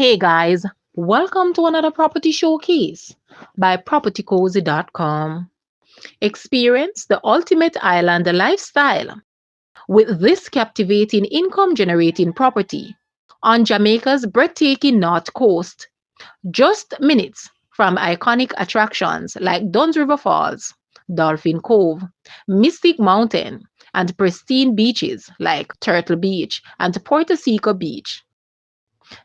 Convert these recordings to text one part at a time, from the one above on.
Hey guys, welcome to another property showcase by propertycozy.com. Experience the ultimate island lifestyle with this captivating income generating property on Jamaica's breathtaking north coast, just minutes from iconic attractions like Dunn's River Falls, Dolphin Cove, Mystic Mountain, and pristine beaches like Turtle Beach and Puerto Seco Beach.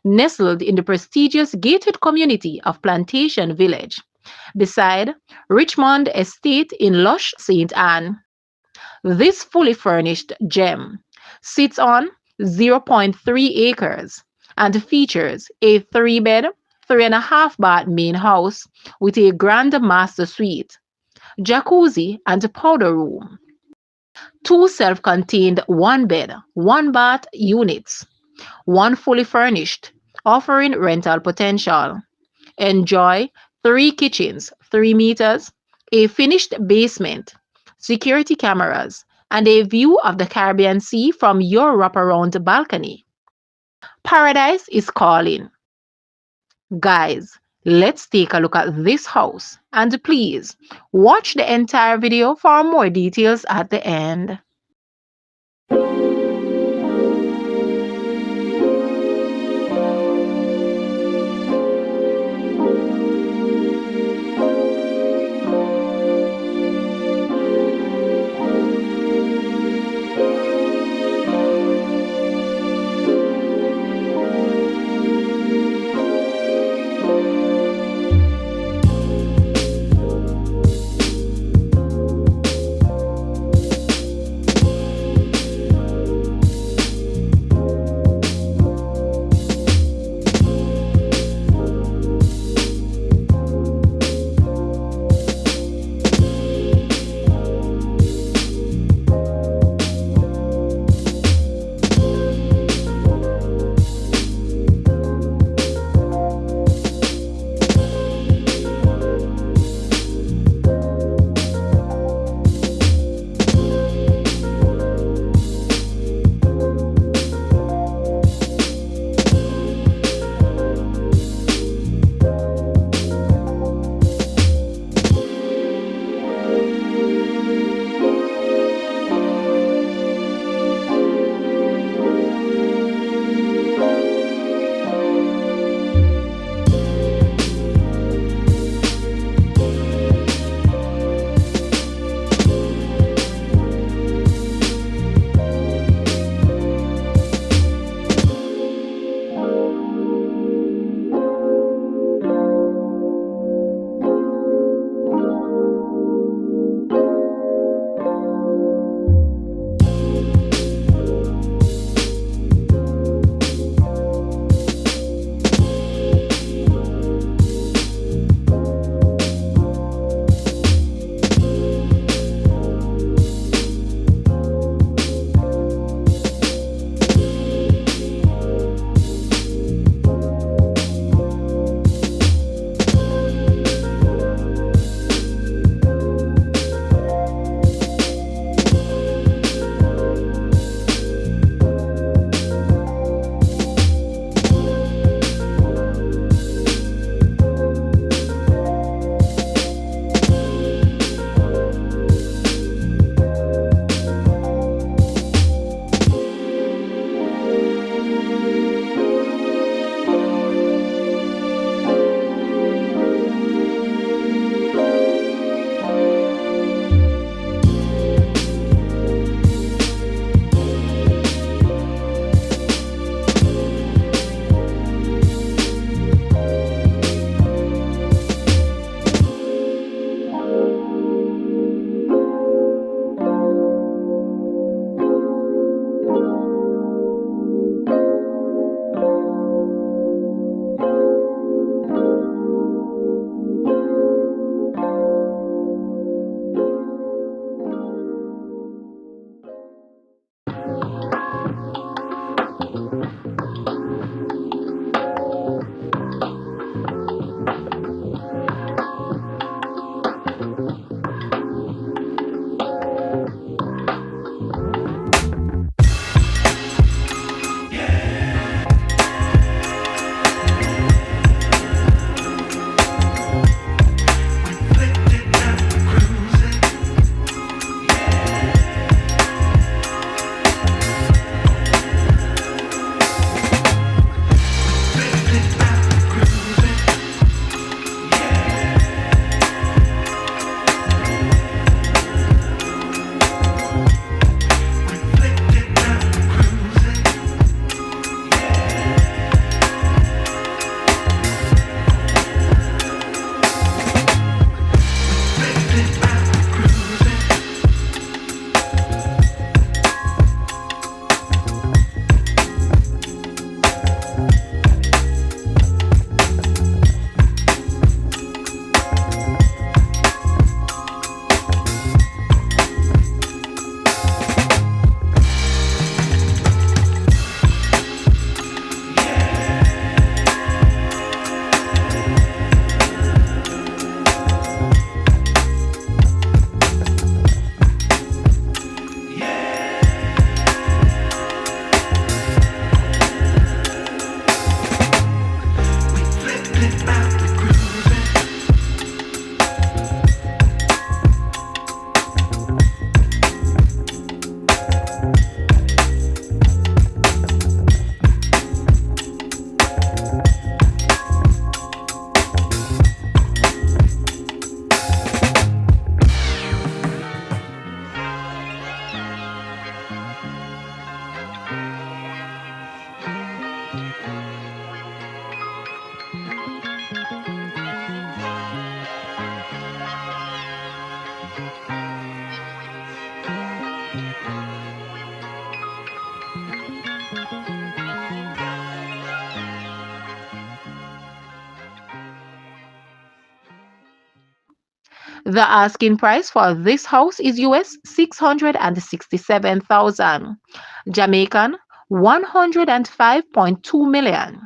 Nestled in the prestigious gated community of Plantation Village, beside Richmond Estate in lush St. Anne. This fully furnished gem sits on zero point 0.3 acres and features a 3-bed, 3.5 bath main house with a grand master suite, jacuzzi, and powder room. Two self-contained 1-bed, 1-bath units, one fully furnished, offering rental potential. Enjoy 3 kitchens, 3 meters, a finished basement, security cameras, and a view of the Caribbean Sea from your wraparound balcony. Paradise is calling. Guys, let's take a look at this house and please watch the entire video for more details at the end. The asking price for this house is US 667,000, Jamaican 105.2 million,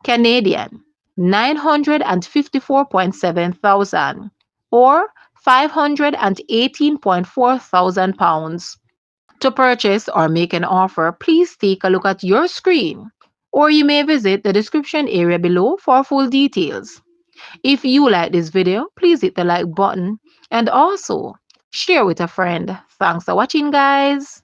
Canadian 954.7 thousand, or 518.4 thousand pounds. To purchase or make an offer, please take a look at your screen, or you may visit the description area below for full details. If you like this video, please hit the like button and also share with a friend. Thanks for watching, guys.